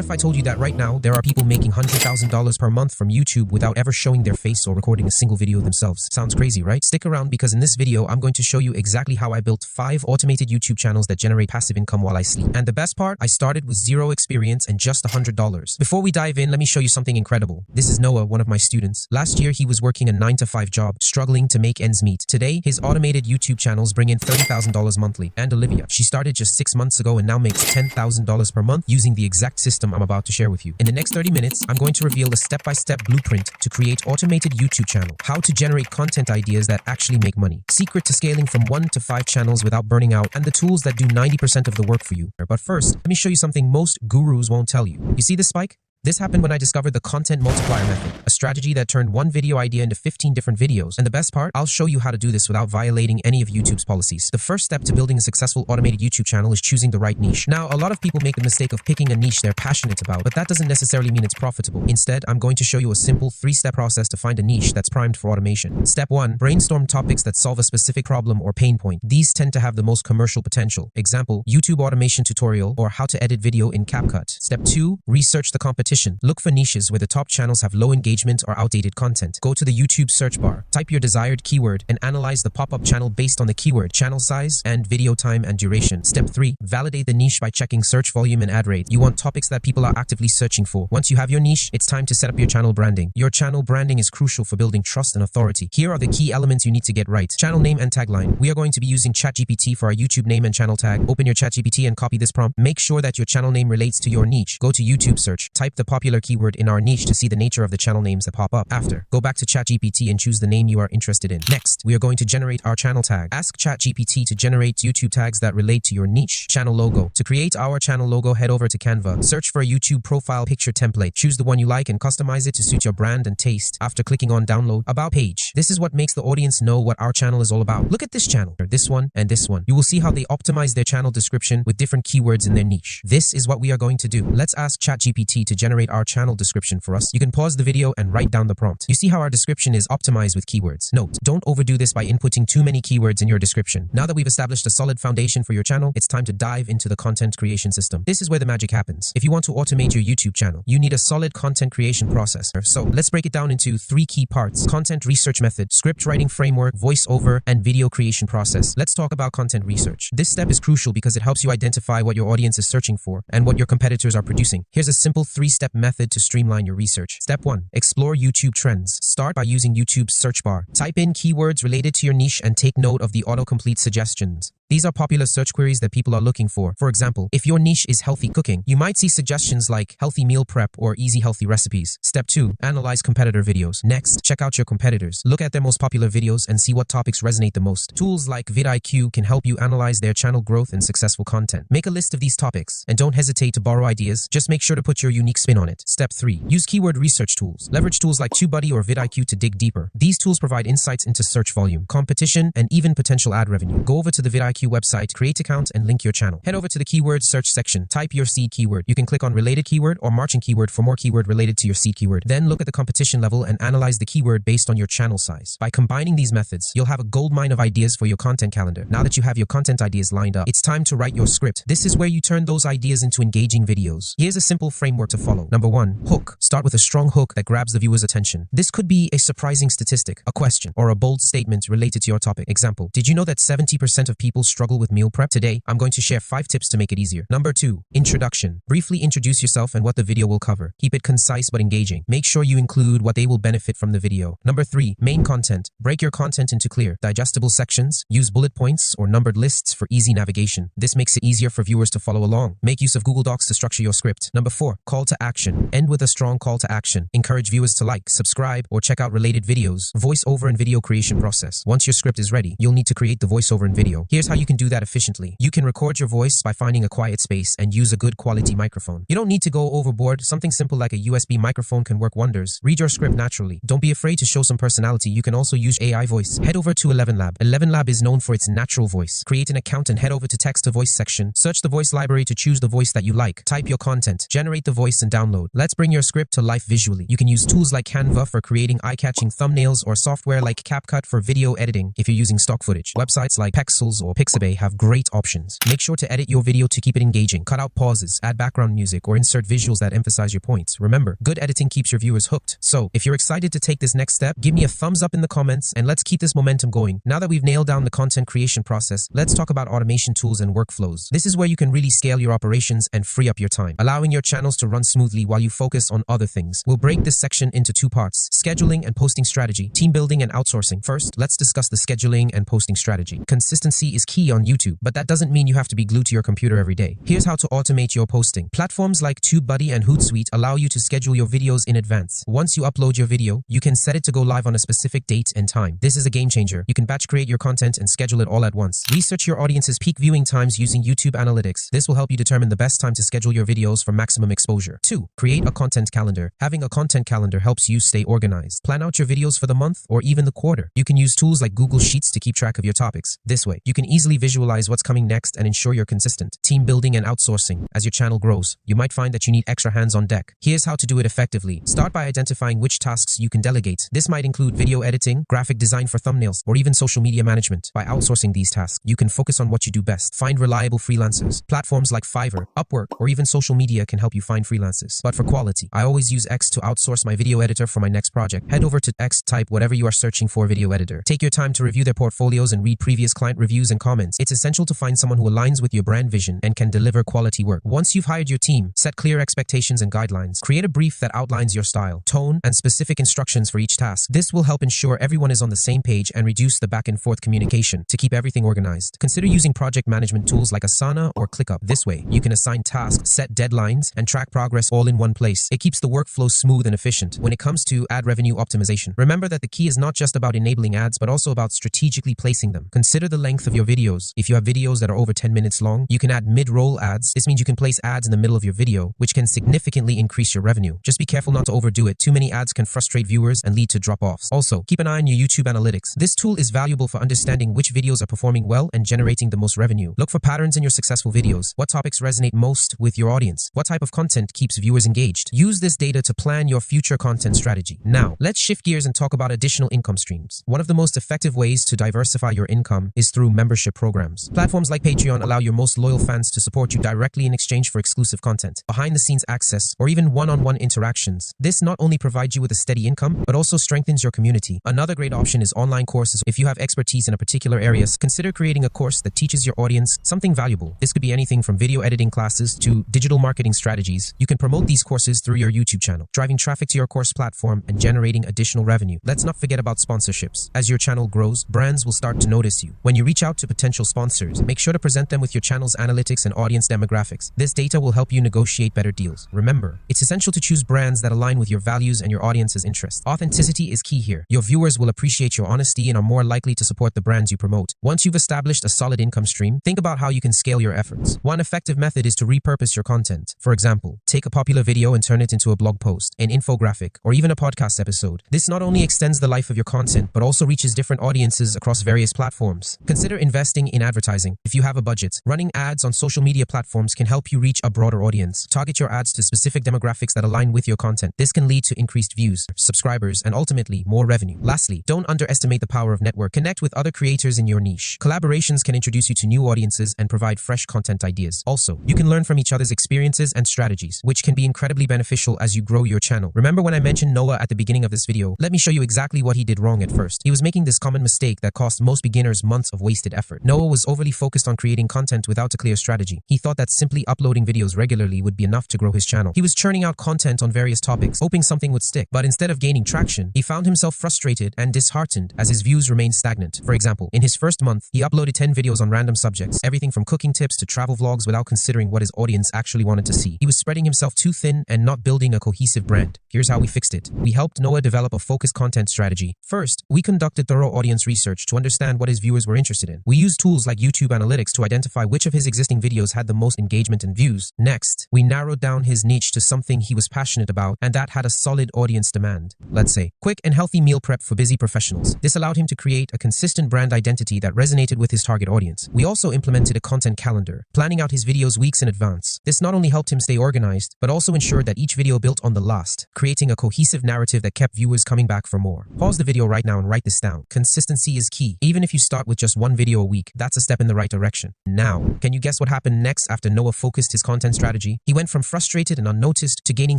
if I told you that right now, there are people making $100,000 per month from YouTube without ever showing their face or recording a single video themselves? Sounds crazy, right? Stick around because in this video, I'm going to show you exactly how I built 5 automated YouTube channels that generate passive income while I sleep. And the best part, I started with 0 experience and just $100. Before we dive in, let me show you something incredible. This is Noah, one of my students. Last year, he was working a 9-to-5 job, struggling to make ends meet. Today, his automated YouTube channels bring in $30,000 monthly. And Olivia, she started just 6 months ago and now makes $10,000 per month using the exact system I'm about to share with you. In the next 30 minutes, I'm going to reveal a step-by-step blueprint to create automated YouTube channel, how to generate content ideas that actually make money, secret to scaling from 1 to 5 channels without burning out, and the tools that do 90% of the work for you. But first, let me show you something most gurus won't tell you. You see this spike? This happened when I discovered the content multiplier method, a strategy that turned one video idea into 15 different videos. And the best part, I'll show you how to do this without violating any of YouTube's policies. The first step to building a successful automated YouTube channel is choosing the right niche. Now, a lot of people make the mistake of picking a niche they're passionate about, but that doesn't necessarily mean it's profitable. Instead, I'm going to show you a simple 3-step process to find a niche that's primed for automation. Step 1, brainstorm topics that solve a specific problem or pain point. These tend to have the most commercial potential. Example, YouTube automation tutorial or how to edit video in CapCut. Step 2, research the competition. Look for niches where the top channels have low engagement or outdated content. Go to the YouTube search bar, type your desired keyword, and analyze the pop-up channel based on the keyword, channel size, and video time and duration. Step 3, validate the niche by checking search volume and ad rate. You want topics that people are actively searching for. Once you have your niche, it's time to set up your channel branding. Your channel branding is crucial for building trust and authority. Here are the key elements you need to get right. Channel name and tagline. We are going to be using ChatGPT for our YouTube name and channel tag. Open your ChatGPT and copy this prompt. Make sure that your channel name relates to your niche. Go to YouTube search. Type the popular keyword in our niche to see the nature of the channel names that pop up. After, go back to ChatGPT and choose the name you are interested in. Next, we are going to generate our channel tag. Ask ChatGPT to generate YouTube tags that relate to your niche. Channel logo. To create our channel logo, head over to Canva. Search for a YouTube profile picture template. Choose the one you like and customize it to suit your brand and taste. After clicking on download, about page. This is what makes the audience know what our channel is all about. Look at this channel, this one, and this one. You will see how they optimize their channel description with different keywords in their niche. This is what we are going to do. Let's ask ChatGPT to generate our channel description for us. You can pause the video and write down the prompt. You see how our description is optimized with keywords. Note, don't overdo this by inputting too many keywords in your description. Now that we've established a solid foundation for your channel, it's time to dive into the content creation system. This is where the magic happens. If you want to automate your YouTube channel, you need a solid content creation process. So let's break it down into 3 key parts: content research method, script writing framework, voiceover, and video creation process. Let's talk about content research. This step is crucial because it helps you identify what your audience is searching for and what your competitors are producing. Here's a simple 3-step method to streamline your research. Step 1. Explore YouTube trends. Start by using YouTube's search bar. Type in keywords related to your niche and take note of the autocomplete suggestions. These are popular search queries that people are looking for. For example, if your niche is healthy cooking, you might see suggestions like healthy meal prep or easy healthy recipes. Step 2. Analyze competitor videos. Next, check out your competitors. Look at their most popular videos and see what topics resonate the most. Tools like vidIQ can help you analyze their channel growth and successful content. Make a list of these topics and don't hesitate to borrow ideas. Just make sure to put your unique spin on it. Step 3. Use keyword research tools. Leverage tools like TubeBuddy or vidIQ to dig deeper. These tools provide insights into search volume, competition, and even potential ad revenue. Go over to the vidIQ website, create an account, and link your channel. Head over to the keyword search section. Type your seed keyword. You can click on related keyword or marching keyword for more keyword related to your seed keyword. Then look at the competition level and analyze the keyword based on your channel size. By combining these methods, you'll have a goldmine of ideas for your content calendar. Now that you have your content ideas lined up, it's time to write your script. This is where you turn those ideas into engaging videos. Here's a simple framework to follow. Number 1, hook. Start with a strong hook that grabs the viewer's attention. This could be a surprising statistic, a question, or a bold statement related to your topic. Example, did you know that 70% of people struggle with meal prep? Today, I'm going to share 5 tips to make it easier. Number 2, introduction. Briefly introduce yourself and what the video will cover. Keep it concise but engaging. Make sure you include what they will benefit from the video. Number 3, main content. Break your content into clear, digestible sections. Use bullet points or numbered lists for easy navigation. This makes it easier for viewers to follow along. Make use of Google Docs to structure your script. Number 4, call to action. End with a strong call to action. Encourage viewers to like, subscribe, or check out related videos. Voiceover and video creation process. Once your script is ready, you'll need to create the voiceover and video. Here's how you can do that efficiently. You can record your voice by finding a quiet space and use a good quality microphone. You don't need to go overboard. Something simple like a USB microphone can work wonders. Read your script naturally. Don't be afraid to show some personality. You can also use AI voice. Head over to 11lab. 11lab is known for its natural voice. Create an account and head over to text to voice section. Search the voice library to choose the voice that you like. Type your content. Generate the voice and download. Let's bring your script to life visually. You can use tools like Canva for creating eye-catching thumbnails or software like CapCut for video editing if you're using stock footage. Websites like Pexels or Pixabay have great options. Make sure to edit your video to keep it engaging. Cut out pauses, add background music, or insert visuals that emphasize your points. Remember, good editing keeps your viewers hooked. So, if you're excited to take this next step, give me a thumbs up in the comments and let's keep this momentum going. Now that we've nailed down the content creation process, let's talk about automation tools and workflows. This is where you can really scale your operations and free up your time, allowing your channels to run smoothly while you focus on other things. We'll break this section into two parts: scheduling and posting strategy, team building and outsourcing. First, let's discuss the scheduling and posting strategy. Consistency is key on YouTube, but that doesn't mean you have to be glued to your computer every day. Here's how to automate your posting. Platforms like TubeBuddy and Hootsuite allow you to schedule your videos in advance. Once you upload your video, you can set it to go live on a specific date and time. This is a game changer. You can batch create your content and schedule it all at once. Research your audience's peak viewing times using YouTube Analytics. This will help you determine the best time to schedule your videos for maximum exposure. 2. Create a content calendar. Having a content calendar helps you stay organized. Plan out your videos for the month or even the quarter. You can use tools like Google Sheets to keep track of your topics. This way, you can easily visualize what's coming next and ensure you're consistent. Team building and outsourcing. As your channel grows, you might find that you need extra hands on deck. Here's how to do it effectively. Start by identifying which tasks you can delegate. This might include video editing, graphic design for thumbnails, or even social media management. By outsourcing these tasks, you can focus on what you do best. Find reliable freelancers. Platforms like Fiverr, Upwork, or even social media can help you find freelancers. But for quality, I always use X to outsource my video editor for my next project. Head over to X, type whatever you are searching for video editor. Take your time to review their portfolios and read previous client reviews and comments. It's essential to find someone who aligns with your brand vision and can deliver quality work. Once you've hired your team, set clear expectations and guidelines. Create a brief that outlines your style, tone, and specific instructions for each task. This will help ensure everyone is on the same page and reduce the back and forth communication to keep everything organized. Consider using project management tools like Asana or ClickUp. This way, you can assign tasks, set deadlines, and track progress all in one place. It keeps the workflow smooth and efficient. When it comes to ad revenue optimization, remember that the key is not just about enabling ads, but also about strategically placing them. Consider the length of your videos. If you have videos that are over 10 minutes long, you can add mid-roll ads. This means you can place ads in the middle of your video, which can significantly increase your revenue. Just be careful not to overdo it. Too many ads can frustrate viewers and lead to drop-offs. Also, keep an eye on your YouTube Analytics. This tool is valuable for understanding which videos are performing well and generating the most revenue. Look for patterns in your successful videos. What topics resonate most with your audience? What type of content keeps viewers engaged? Use this data to plan your future content strategy. Now, let's shift gears and talk about additional income streams. One of the most effective ways to diversify your income is through membership programs. Platforms like Patreon allow your most loyal fans to support you directly in exchange for exclusive content, behind-the-scenes access, or even one-on-one interactions. This not only provides you with a steady income, but also strengthens your community. Another great option is online courses. If you have expertise in a particular area, consider creating a course that teaches your audience something valuable. This could be anything from video editing classes to digital marketing strategies. You can promote these courses through your YouTube channel, driving traffic to your course platform and generating additional revenue. Let's not forget about sponsorships. As your channel grows, brands will start to notice you. When you reach out to potential sponsors, make sure to present them with your channel's analytics and audience demographics. This data will help you negotiate better deals. Remember, it's essential to choose brands that align with your values and your audience's interests. Authenticity is key here. Your viewers will appreciate your honesty and are more likely to support the brands you promote. Once you've established a solid income stream, think about how you can scale your efforts. One effective method is to repurpose your content. For example, take a popular video and turn it into a blog post, an infographic, or even a podcast episode. This not only extends the life of your content, but also reaches different audiences across various platforms. Consider investing in advertising. If you have a budget, running ads on social media platforms can help you reach a broader audience. Target your ads to specific demographics that align with your content. This can lead to increased views, subscribers, and ultimately more revenue. Lastly, don't underestimate the power of network. Connect with other creators in your niche. Collaborations can introduce you to new audiences and provide fresh content ideas. Also, you can learn from each other's experiences and strategies, which can be incredibly beneficial as you grow your channel. Remember when I mentioned Noah at the beginning of this video? Let me show you exactly what he did wrong at first. He was making this common mistake that cost most beginners months of wasted effort. Noah was overly focused on creating content without a clear strategy. He thought that simply uploading videos regularly would be enough to grow his channel. He was churning out content on various topics, hoping something would stick. But instead of gaining traction, he found himself frustrated and disheartened as his views remained stagnant. For example, in his first month, he uploaded 10 videos on random subjects, everything from cooking tips to travel vlogs, without considering what his audience actually wanted to see. He was spreading himself too thin and not building a cohesive brand. Here's how we fixed it. We helped Noah develop a focused content strategy. First, we conducted thorough audience research to understand what his viewers were interested in. We used tools like YouTube Analytics to identify which of his existing videos had the most engagement and views. Next, we narrowed down his niche to something he was passionate about and that had a solid audience demand. Let's say, quick and healthy meal prep for busy professionals. This allowed him to create a consistent brand identity that resonated with his target audience. We also implemented a content calendar, planning out his videos weeks in advance. This not only helped him stay organized, but also ensured that each video built on the last, creating a cohesive narrative that kept viewers coming back for more. Pause the video right now and write this down. Consistency is key. Even if you start with just one video a week. That's a step in the right direction. Now, can you guess what happened next after Noah focused his content strategy? He went from frustrated and unnoticed to gaining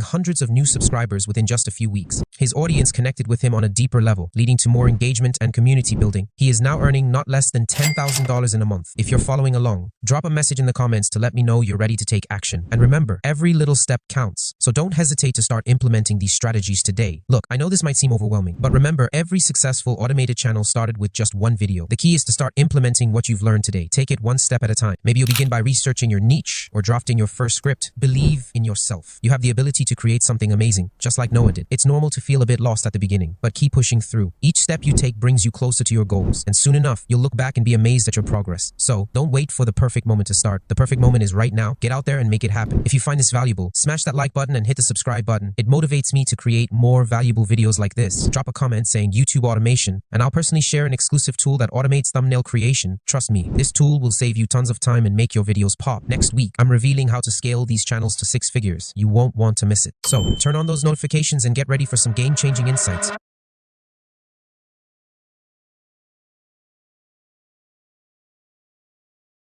hundreds of new subscribers within just a few weeks. His audience connected with him on a deeper level, leading to more engagement and community building. He is now earning not less than $10,000 in a month. If you're following along, drop a message in the comments to let me know you're ready to take action. And remember, every little step counts. So don't hesitate to start implementing these strategies today. Look, I know this might seem overwhelming, but remember, every successful automated channel started with just one video. The key is to start implementing what you've learned today. Take it one step at a time. Maybe you'll begin by researching your niche or drafting your first script. Believe in yourself. You have the ability to create something amazing, just like Noah did. It's normal to feel a bit lost at the beginning, but keep pushing through. Each step you take brings you closer to your goals, and soon enough, you'll look back and be amazed at your progress. So don't wait for the perfect moment to start. The perfect moment is right now. Get out there and make it happen. If you find this valuable, smash that like button and hit the subscribe button. It motivates me to create more valuable videos like this. Drop a comment saying YouTube automation, and I'll personally share an exclusive tool that automates thumbnail creation. Trust me, this tool will save you tons of time and make your videos pop. Next week, I'm revealing how to scale these channels to 6 figures. You won't want to miss it. So turn on those notifications and get ready for some game-changing insights.